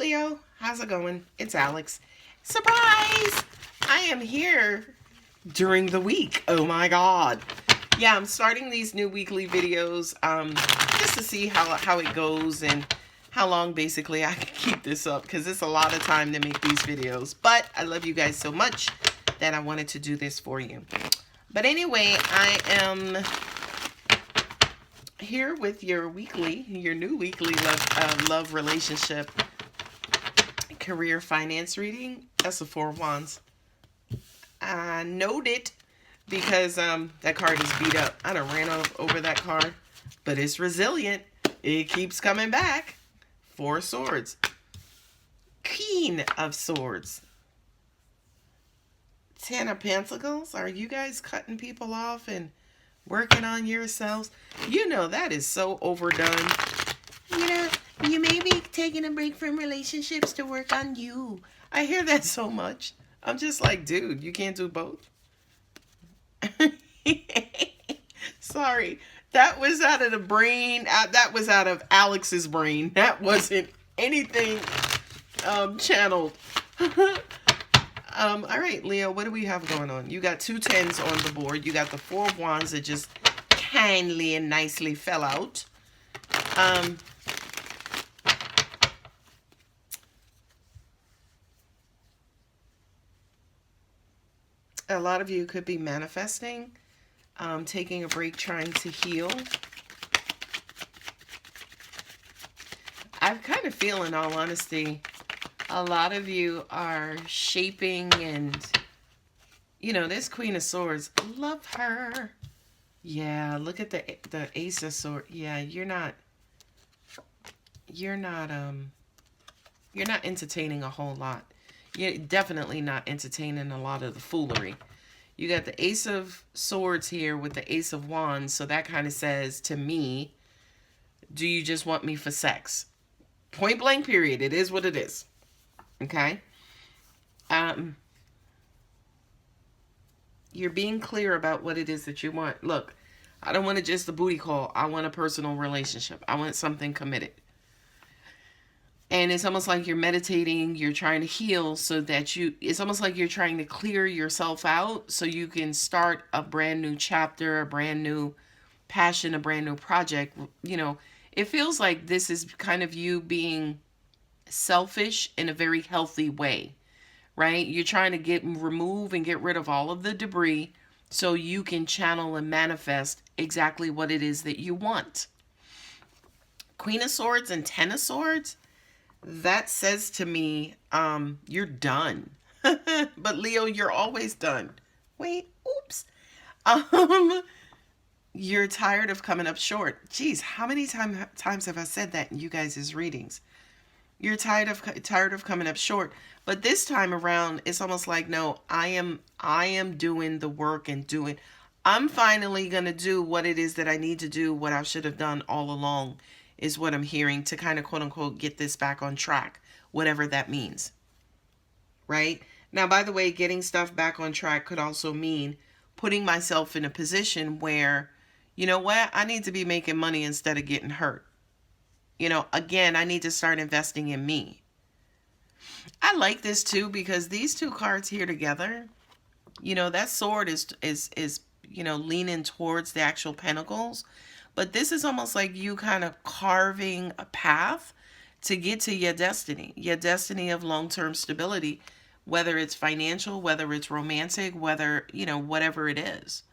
Leo, how's it going? It's Alex. Surprise! I am here during the week. Oh my god. Yeah, I'm starting these new weekly videos just to see how it goes and how long basically I can keep this up, because it's a lot of time to make these videos. But I love you guys so much that I wanted to do this for you. But anyway, I am here with your new weekly love relationship career finance reading. That's the Four of Wands. I knowed it because that card is beat up. I done ran over that card, but it's resilient. It keeps coming back. Four of Swords. Queen of Swords. Ten of Pentacles. Are you guys cutting people off and working on yourselves? You know, that is so overdone. You know, you may be taking a break from relationships to work on you. I hear that so much. I'm just like, dude, you can't do both. Sorry. That was out of the brain. That was out of Alex's brain. That wasn't anything channeled. All right, Leo, what do we have going on? You got two tens on the board. You got the Four of Wands that just kindly and nicely fell out. A lot of you could be manifesting, taking a break, trying to heal. I kind of feel, in all honesty, a lot of you are shaping and, you know, this Queen of Swords, love her. Yeah, look at the Ace of Swords. Yeah, you're not entertaining a whole lot. You're definitely not entertaining a lot of the foolery. You got the Ace of Swords here with the Ace of Wands, so that kind of says to me, do you just want me for sex? Point blank period. It is what it is. Okay? You're being clear about what it is that you want. Look, I don't want just a booty call. I want a personal relationship. I want something committed. And it's almost like you're meditating, you're trying to heal so that it's almost like you're trying to clear yourself out so you can start a brand new chapter, a brand new passion, a brand new project. You know, it feels like this is kind of you being selfish in a very healthy way, right? You're trying to remove and get rid of all of the debris so you can channel and manifest exactly what it is that you want. Queen of Swords and Ten of Swords. That says to me, you're done. But Leo, you're always done. Wait, oops. You're tired of coming up short. Geez, how many times have I said that in you guys' readings? You're tired of coming up short. But this time around, it's almost like, no, I am doing the work and I'm finally going to do what it is that I need to do, what I should have done all along. Is what I'm hearing, to kind of quote unquote get this back on track, whatever that means. Right? Now, by the way, getting stuff back on track could also mean putting myself in a position where, you know what, I need to be making money instead of getting hurt. You know, again, I need to start investing in me. I like this too, because these two cards here together, you know, that sword is you know, leaning towards the actual pentacles. But this is almost like you kind of carving a path to get to your destiny of long-term stability, whether it's financial, whether it's romantic, whether, you know, whatever it is,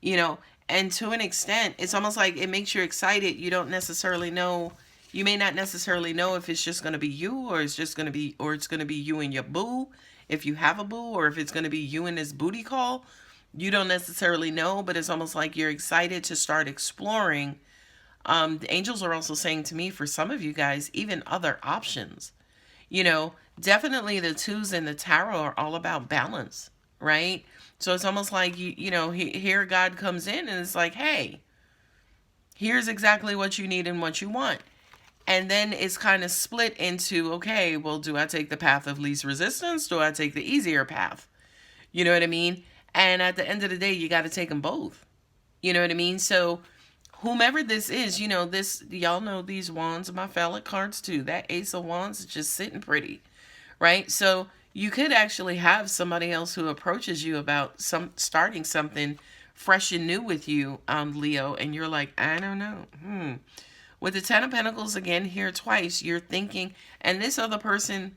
you know, and to an extent, it's almost like it makes you excited. You don't necessarily know, you may not necessarily know if it's just going to be you, or it's going to be you and your boo, if you have a boo, or if it's going to be you and this booty call. You don't necessarily know, but it's almost like you're excited to start exploring. The angels are also saying to me, for some of you guys, even other options. You know, definitely the twos in the tarot are all about balance, right? So it's almost like, you know, here God comes in and it's like, hey, here's exactly what you need and what you want. And then it's kind of split into, okay, well, do I take the path of least resistance? Do I take the easier path? You know what I mean? And at the end of the day, you got to take them both. You know what I mean? So whomever this is, you know, this, y'all know these wands are my phallic cards too. That Ace of Wands is just sitting pretty, right? So you could actually have somebody else who approaches you about starting something fresh and new with you, Leo, and you're like, I don't know. With the Ten of Pentacles again here twice, you're thinking, and this other person,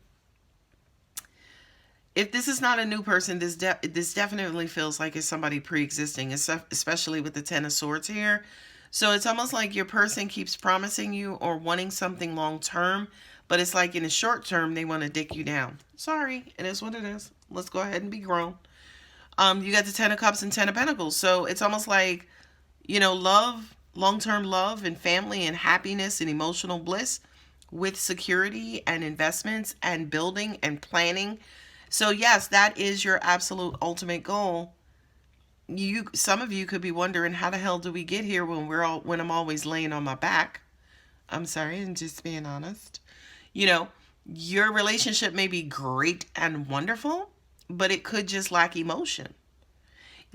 if this is not a new person, this definitely feels like it's somebody pre-existing, especially with the Ten of Swords here. So it's almost like your person keeps promising you or wanting something long term, but it's like in the short term, they want to dick you down. Sorry, it is what it is. Let's go ahead and be grown. You got the Ten of Cups and Ten of Pentacles. So it's almost like, you know, love, long-term love and family and happiness and emotional bliss with security and investments and building and planning. So yes, that is your absolute ultimate goal. Some of you could be wondering, how the hell do we get here when I'm always laying on my back? I'm sorry, I'm just being honest. You know, your relationship may be great and wonderful, but it could just lack emotion.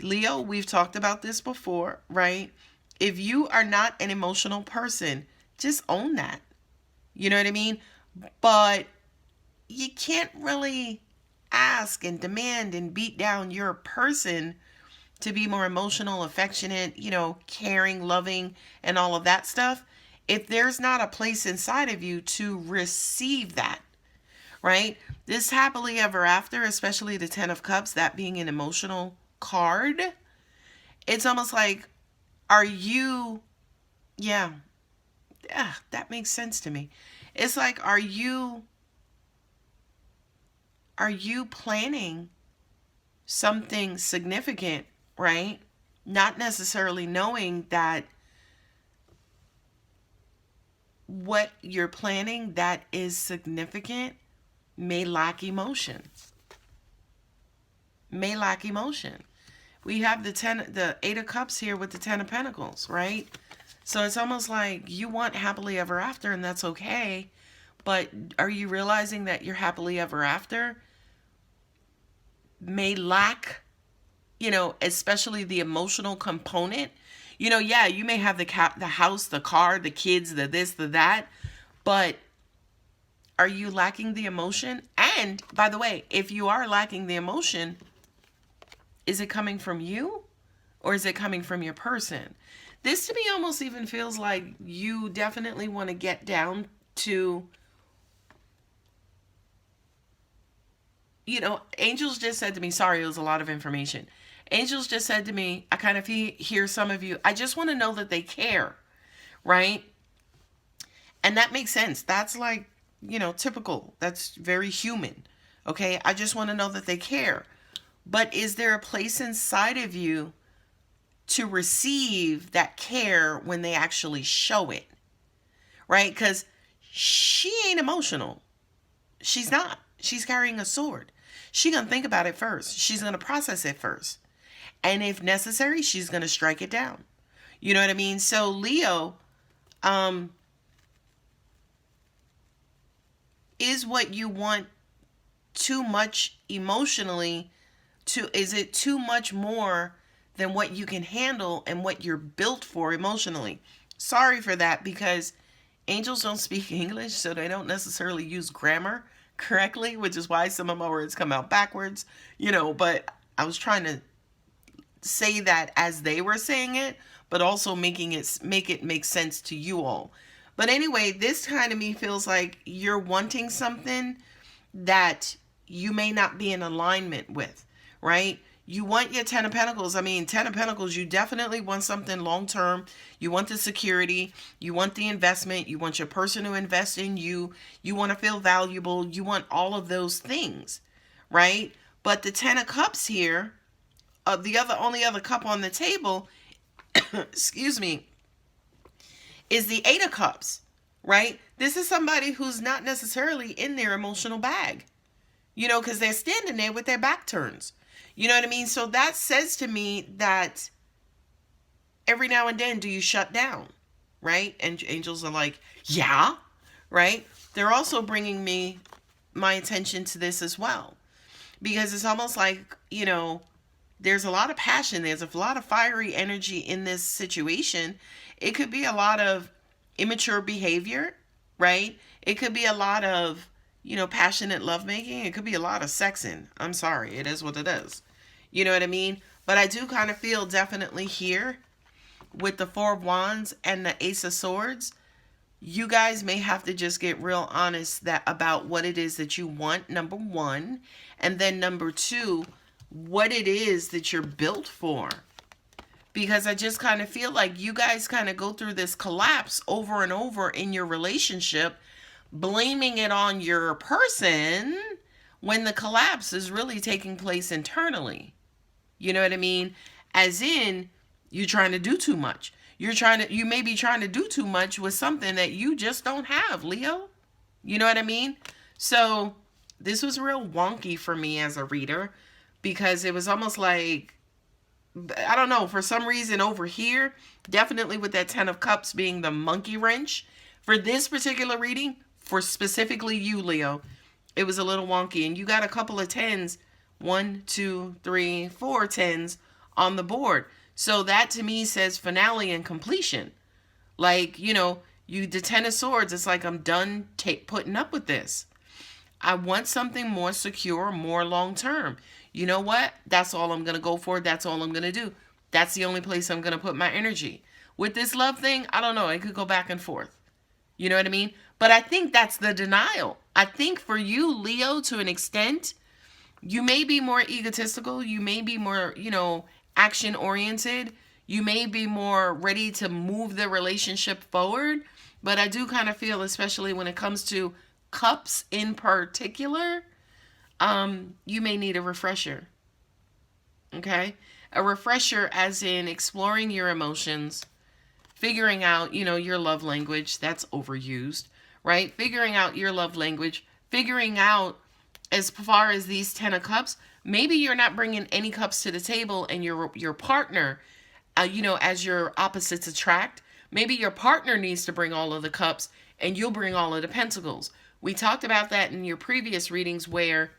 Leo, we've talked about this before, right? If you are not an emotional person, just own that. You know what I mean? But you can't really ask and demand and beat down your person to be more emotional, affectionate, you know, caring, loving, and all of that stuff, if there's not a place inside of you to receive that, right? This happily ever after, especially the Ten of Cups, that being an emotional card, it's almost like, are you, yeah, that makes sense to me. It's like, are you planning something significant, right? Not necessarily knowing that what you're planning that is significant may lack emotion. May lack emotion. We have the Eight of Cups here with the Ten of Pentacles, right? So it's almost like you want happily ever after, and that's okay. But are you realizing that your happily ever after may lack, you know, especially the emotional component? You know, yeah, you may have the house, the car, the kids, the this, the that, but are you lacking the emotion? And by the way, if you are lacking the emotion, is it coming from you or is it coming from your person? This to me almost even feels like you definitely want to get down to, you know, angels just said to me, sorry, it was a lot of information. Angels just said to me, I kind of hear some of you, I just want to know that they care, right? And that makes sense. That's like, you know, typical. That's very human. Okay, I just want to know that they care. But is there a place inside of you to receive that care when they actually show it? Right? Because she ain't emotional. She's not. She's carrying a sword. She's going to think about it first. She's going to process it first. And if necessary, she's going to strike it down. You know what I mean? So Leo, is what you want too much emotionally? Is it too much more than what you can handle and what you're built for emotionally? Sorry for that, because angels don't speak English, so they don't necessarily use grammar correctly, which is why some of my words come out backwards, you know, but I was trying to say that as they were saying it, but also make it make sense to you all. But anyway, this kind of me feels like you're wanting something that you may not be in alignment with, right? You want your Ten of Pentacles. I mean, Ten of Pentacles, you definitely want something long term. You want the security. You want the investment. You want your person to invest in you. You want to feel valuable. You want all of those things, right? But the Ten of Cups here, the only other cup on the table, excuse me, is the Eight of Cups, right? This is somebody who's not necessarily in their emotional bag, you know, because they're standing there with their back turns. You know what I mean? So that says to me that every now and then, do you shut down, right? And angels are like, yeah, right? They're also bringing my attention to this as well, because it's almost like, you know, there's a lot of passion. There's a lot of fiery energy in this situation. It could be a lot of immature behavior, right? It could be a lot of, passionate lovemaking. It could be a lot of sexing. I'm sorry. It is what it is. You know what I mean? But I do kind of feel definitely here with the Four of Wands and the Ace of Swords, you guys may have to just get real honest about what it is that you want, number one. And then number two, what it is that you're built for. Because I just kind of feel like you guys kind of go through this collapse over and over in your relationship, blaming it on your person when the collapse is really taking place internally. You know what I mean? As in, you're trying to do too much. You may be trying to do too much with something that you just don't have, Leo. You know what I mean? So this was real wonky for me as a reader, because it was almost like, I don't know, for some reason over here, definitely with that 10 of Cups being the monkey wrench, for this particular reading, for specifically you, Leo, it was a little wonky. And you got a couple of 10s, 1, 2, 3, 4 10s on the board. So that to me says finale and completion. Like, the 10 of Swords, it's like, I'm done putting up with this. I want something more secure, more long-term. You know what? That's all I'm going to go for. That's all I'm going to do. That's the only place I'm going to put my energy. With this love thing, I don't know. It could go back and forth. You know what I mean? But I think that's the denial. I think for you, Leo, to an extent, you may be more egotistical. You may be more, action-oriented. You may be more ready to move the relationship forward. But I do kind of feel, especially when it comes to Cups in particular, you may need a refresher. Okay? A refresher as in exploring your emotions, figuring out, your love language. That's overused, right? Figuring out your love language, figuring out, as far as these 10 of Cups, maybe you're not bringing any cups to the table, and your partner, as your opposites attract, maybe your partner needs to bring all of the cups and you'll bring all of the pentacles. We talked about that in your previous readings where,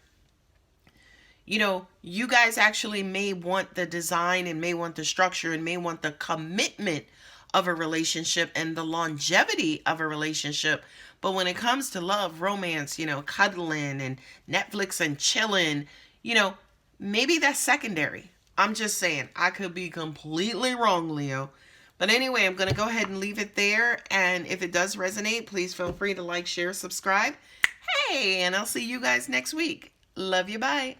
you guys actually may want the design and may want the structure and may want the commitment of a relationship and the longevity of a relationship. But when it comes to love, romance, cuddling and Netflix and chilling, maybe that's secondary. I'm just saying, I could be completely wrong, Leo. But anyway, I'm going to go ahead and leave it there. And if it does resonate, please feel free to like, share, subscribe. Hey, and I'll see you guys next week. Love you. Bye.